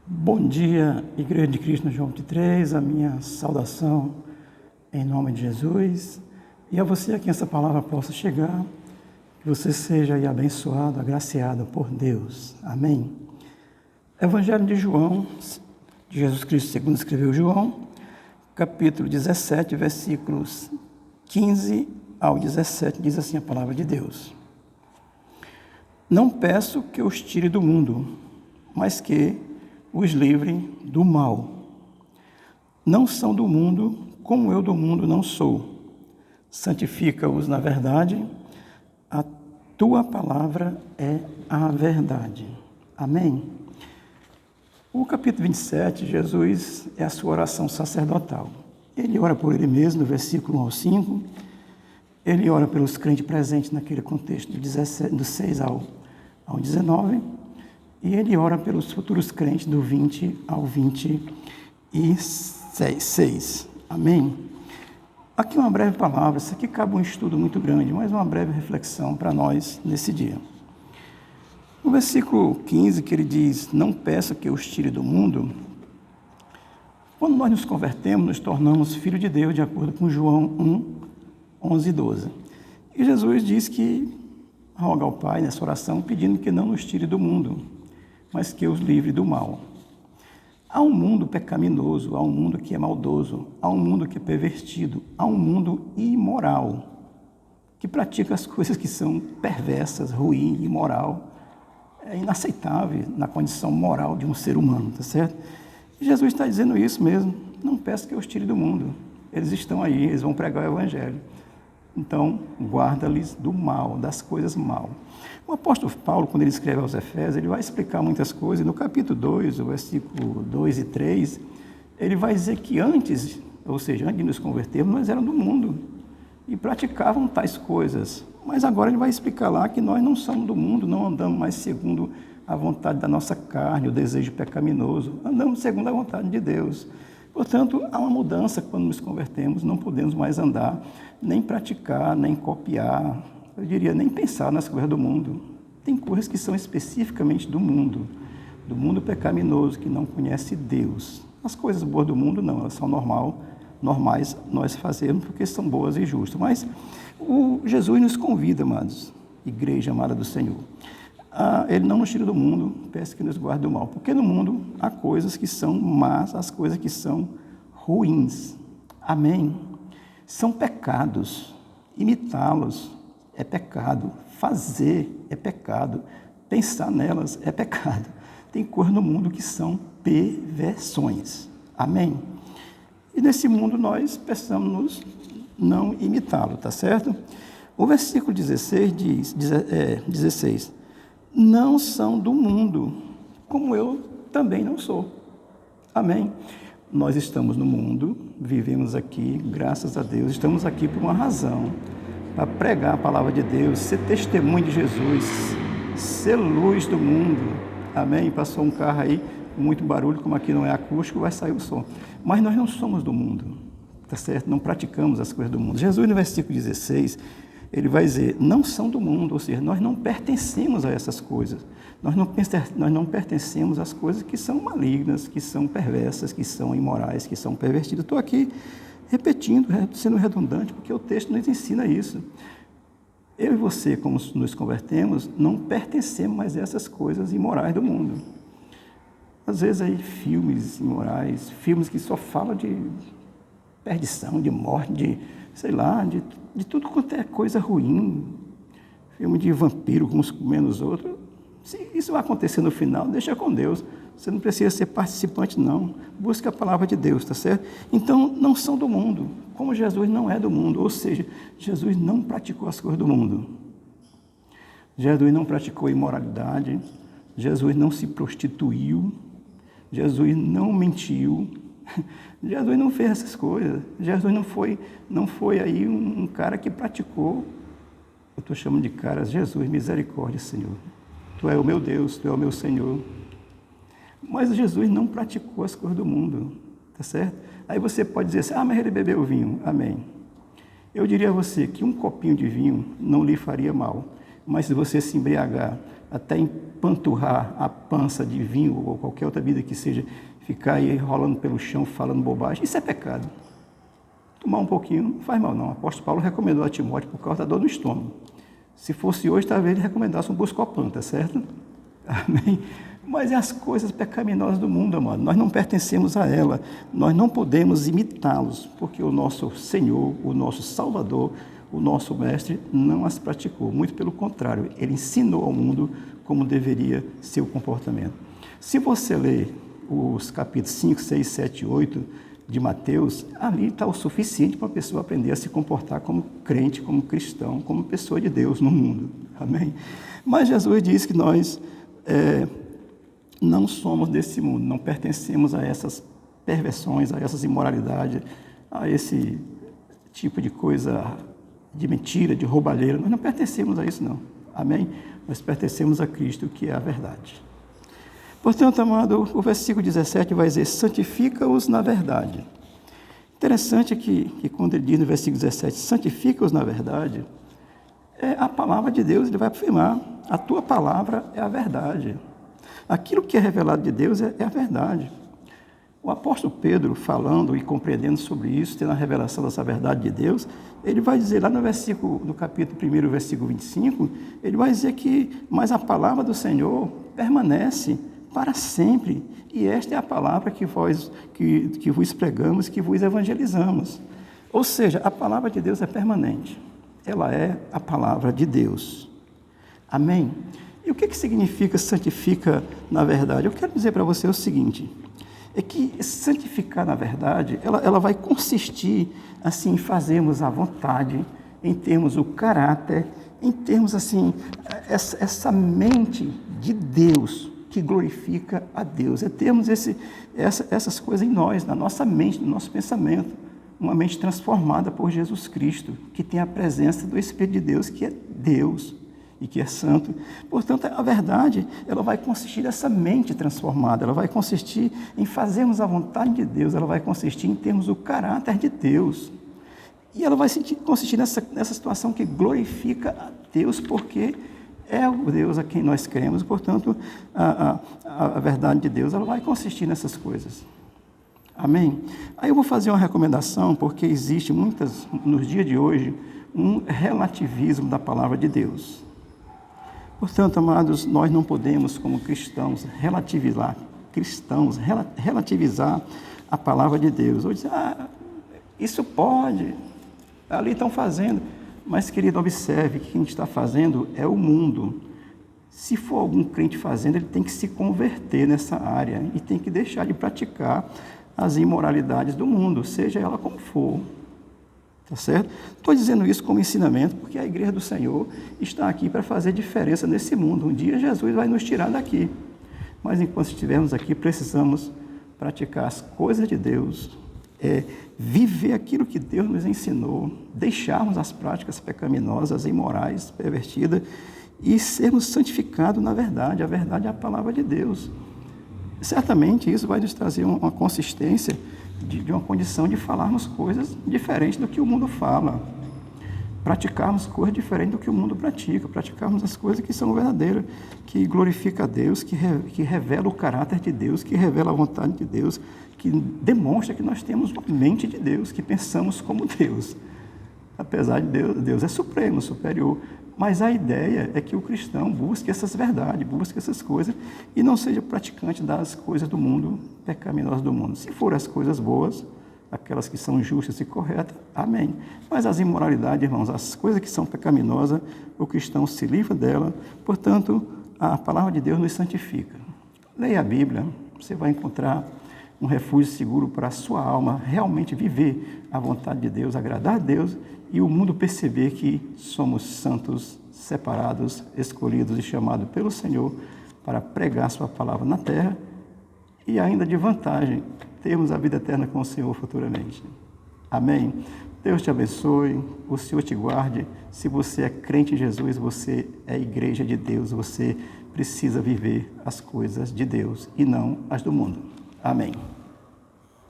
Bom dia, Igreja de Cristo no João 23, a minha saudação em nome de Jesus. E a você a quem essa palavra possa chegar, que você seja aí abençoado, agraciado por Deus. Amém. Evangelho de João, de Jesus Cristo segundo escreveu João, capítulo 17, versículos 15 ao 17, diz assim a palavra de Deus. Não peço que os tire do mundo, mas que os livre do mal. Não são do mundo, como eu do mundo não sou. Santifica-os na verdade, a tua palavra é a verdade. Amém? O capítulo 27, Jesus é a sua oração sacerdotal. Ele ora por ele mesmo, do versículo 1 ao 5. Ele ora pelos crentes presentes naquele contexto, do 6 ao 19. E ele ora pelos futuros crentes, do 20 ao 26. Amém? Aqui uma breve palavra, isso aqui cabe um estudo muito grande, mas uma breve reflexão para nós nesse dia. No versículo 15, que ele diz, não peça que eu os tire do mundo, quando nós nos convertemos, nos tornamos filhos de Deus, de acordo com João 1, 11 e 12. E Jesus diz que roga ao Pai nessa oração, pedindo que não nos tire do mundo, mas que os livre do mal. Há um mundo pecaminoso, há um mundo que é maldoso, há um mundo que é pervertido, há um mundo imoral, que pratica as coisas que são perversas, ruim, imoral, é inaceitável na condição moral de um ser humano, tá certo? E Jesus está dizendo isso mesmo, não peço que eu os tire do mundo, eles estão aí, eles vão pregar o Evangelho. Então, guarda-lhes do mal, das coisas mal. O apóstolo Paulo, quando ele escreve aos Efésios, ele vai explicar muitas coisas. No capítulo 2, o versículo 2 e 3, ele vai dizer que antes, ou seja, antes de nos convertermos, nós éramos do mundo e praticavam tais coisas. Mas agora ele vai explicar lá que nós não somos do mundo, não andamos mais segundo a vontade da nossa carne, o desejo pecaminoso, andamos segundo a vontade de Deus. Portanto, há uma mudança quando nos convertemos, não podemos mais andar, nem praticar, nem copiar, eu diria, nem pensar nas coisas do mundo. Tem coisas que são especificamente do mundo pecaminoso, que não conhece Deus. As coisas boas do mundo não, elas são normais nós fazemos porque são boas e justas. Mas Jesus nos convida, amados, igreja amada do Senhor. Ele não nos tira do mundo, peça que nos guarde do mal. Porque no mundo há coisas que são más, as coisas que são ruins. Amém? São pecados. Imitá-los é pecado. Fazer é pecado. Pensar nelas é pecado. Tem coisas no mundo que são perversões. Amém? E nesse mundo nós precisamos não imitá-lo, tá certo? O versículo 16 diz, 16, não são do mundo, como eu também não sou. Amém? Nós estamos no mundo, vivemos aqui, graças a Deus, estamos aqui por uma razão, para pregar a palavra de Deus, ser testemunho de Jesus, ser luz do mundo. Amém? Passou um carro aí, com muito barulho, como aqui não é acústico, vai sair o som. Mas nós não somos do mundo, tá certo? Não praticamos as coisas do mundo. Jesus, no versículo 16, ele vai dizer, não são do mundo, ou seja, nós não pertencemos a essas coisas. Nós não pertencemos às coisas que são malignas, que são perversas, que são imorais, que são pervertidas. Estou aqui repetindo, sendo redundante, porque o texto nos ensina isso. Eu e você, como nos convertemos, não pertencemos mais a essas coisas imorais do mundo. Às vezes aí filmes imorais, filmes que só falam de perdição, de morte, de tudo quanto é coisa ruim, filme de vampiro, uns comendo os outros. Se isso vai acontecer no final, deixa com Deus. Você não precisa ser participante, não. Busca a palavra de Deus, tá certo? Então, não são do mundo, como Jesus não é do mundo, ou seja, Jesus não praticou as coisas do mundo. Jesus não praticou imoralidade, Jesus não se prostituiu, Jesus não mentiu, Jesus não fez essas coisas. Jesus não foi aí um cara que praticou. Eu estou chamando de caras, Jesus, misericórdia, Senhor. Tu é o meu Deus, Tu é o meu Senhor. Mas Jesus não praticou as coisas do mundo, tá certo? Aí você pode dizer assim, mas ele bebeu vinho. Amém. Eu diria a você que um copinho de vinho não lhe faria mal. Mas se você se embriagar até empanturrar a pança de vinho ou qualquer outra bebida que seja, ficar aí rolando pelo chão, falando bobagem, isso é pecado. Tomar um pouquinho não faz mal não. O apóstolo Paulo recomendou a Timóteo por causa da dor no estômago. Se fosse hoje, talvez ele recomendasse um Buscopan, tá certo? Amém? Mas é as coisas pecaminosas do mundo, amado. Nós não pertencemos a ela. Nós não podemos imitá-los, porque o nosso Senhor, o nosso Salvador, o nosso Mestre não as praticou. Muito pelo contrário, ele ensinou ao mundo como deveria ser o comportamento. Se você ler os capítulos 5, 6, 7 e 8 de Mateus, ali está o suficiente para a pessoa aprender a se comportar como crente, como cristão, como pessoa de Deus no mundo. Amém? Mas Jesus diz que nós não somos desse mundo, não pertencemos a essas perversões, a essas imoralidades, a esse tipo de coisa, de mentira, de roubalheira. Nós não pertencemos a isso, não. Amém? Nós pertencemos a Cristo, que é a verdade. Portanto, amado, o versículo 17 vai dizer, santifica-os na verdade. Interessante que quando ele diz no versículo 17, santifica-os na verdade, a palavra de Deus, ele vai afirmar, a tua palavra é a verdade. Aquilo que é revelado de Deus é a verdade. O apóstolo Pedro, falando e compreendendo sobre isso, tendo a revelação dessa verdade de Deus, ele vai dizer lá no capítulo 1, versículo 25, ele vai dizer que, mas a palavra do Senhor permanece para sempre, e esta é a palavra que vos pregamos, que vos evangelizamos. Ou seja, a palavra de Deus é permanente, ela é a palavra de Deus. Amém? E o que significa santifica na verdade? Eu quero dizer para você o seguinte, é que santificar na verdade, ela vai consistir assim, em fazermos a vontade, em termos o caráter, em termos assim, essa mente de Deus, que glorifica a Deus. É termos essas coisas em nós, na nossa mente, no nosso pensamento. Uma mente transformada por Jesus Cristo, que tem a presença do Espírito de Deus, que é Deus e que é santo. Portanto, a verdade, ela vai consistir nessa mente transformada, ela vai consistir em fazermos a vontade de Deus, ela vai consistir em termos o caráter de Deus. E ela vai consistir nessa situação que glorifica a Deus, porque é o Deus a quem nós cremos, portanto, a verdade de Deus, ela vai consistir nessas coisas. Amém? Aí eu vou fazer uma recomendação, porque existe nos dias de hoje, um relativismo da palavra de Deus. Portanto, amados, nós não podemos, como cristãos, relativizar a palavra de Deus. Ou dizer, isso pode, ali estão fazendo. Mas, querido, observe que quem está fazendo é o mundo. Se for algum crente fazendo, ele tem que se converter nessa área e tem que deixar de praticar as imoralidades do mundo, seja ela como for. Tá certo? Estou dizendo isso como ensinamento, porque a igreja do Senhor está aqui para fazer diferença nesse mundo. Um dia Jesus vai nos tirar daqui. Mas enquanto estivermos aqui, precisamos praticar as coisas de Deus, viver aquilo que Deus nos ensinou, deixarmos as práticas pecaminosas, imorais, pervertidas e sermos santificados na verdade. A verdade é a palavra de Deus. Certamente isso vai nos trazer uma consistência de uma condição de falarmos coisas diferentes do que o mundo fala, praticarmos coisas diferentes do que o mundo pratica, praticarmos as coisas que são verdadeiras, que glorificam a Deus, que revela o caráter de Deus, que revela a vontade de Deus, que demonstra que nós temos uma mente de Deus, que pensamos como Deus. Apesar de Deus é supremo, superior, mas a ideia é que o cristão busque essas verdades, busque essas coisas e não seja praticante das coisas do mundo, pecaminosas do mundo. Se for as coisas boas, aquelas que são justas e corretas, amém. Mas as imoralidades, irmãos, as coisas que são pecaminosas, o cristão se livra dela, portanto, a palavra de Deus nos santifica. Leia a Bíblia, você vai encontrar um refúgio seguro para a sua alma, realmente viver a vontade de Deus, agradar a Deus e o mundo perceber que somos santos, separados, escolhidos e chamados pelo Senhor para pregar sua palavra na terra e ainda de vantagem, termos a vida eterna com o Senhor futuramente. Amém? Deus te abençoe, o Senhor te guarde. Se você é crente em Jesus, você é igreja de Deus, você precisa viver as coisas de Deus e não as do mundo. Amém.